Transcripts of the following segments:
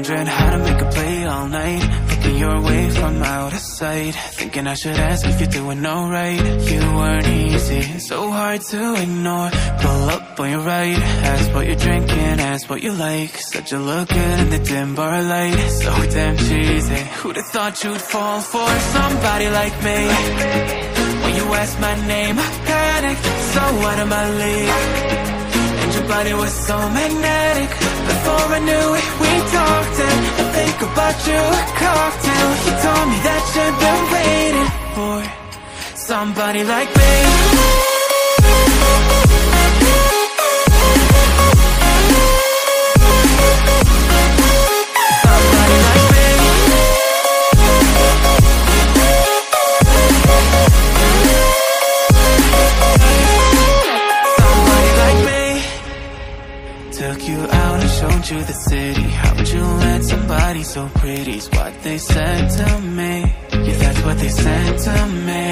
wondering how to make a play all night. Looking your way from out of sight, thinking I should ask if you're doing alright. You weren't easy, so hard to ignore. Pull up on your right, ask what you're drinking, ask what you like. Said you look good in the dim bar light, so damn cheesy. Who'd have thought you'd fall for somebody like me? When you asked my name, I panicked, so out of my league. And your body was so magnetic. Before I knew it, we talked, and I think about you a cocktail. You told me that you've been waiting for somebody like me. Took you out and showed you the city. How'd you let somebody so pretty's what they said to me? Yeah, that's what they said to me.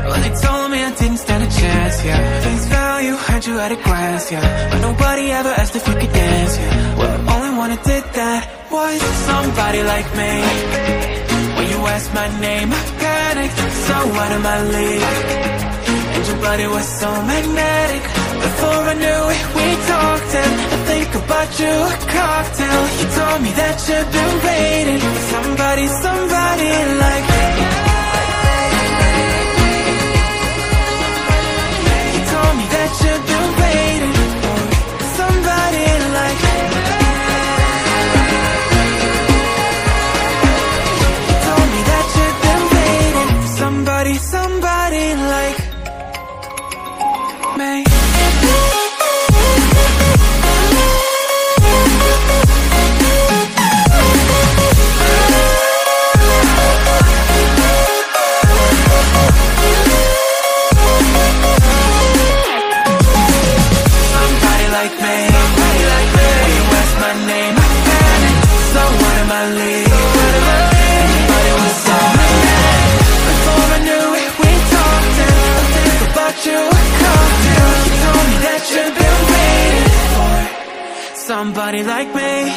Well, they told me I didn't stand a chance, yeah. Face value, heard you at a glance, yeah. But nobody ever asked if you could dance, yeah. Well, the only one who did that was somebody like me. When you asked my name, I panicked, so out of my league. And your body was so magnetic. Before I knew it, we talked, and I think about you a cocktail. You told me that you've been waiting for somebody, somebody like me. You told me that you've been waiting for somebody like me. You told me that you've been waiting for somebody, somebody like me. Somebody like me.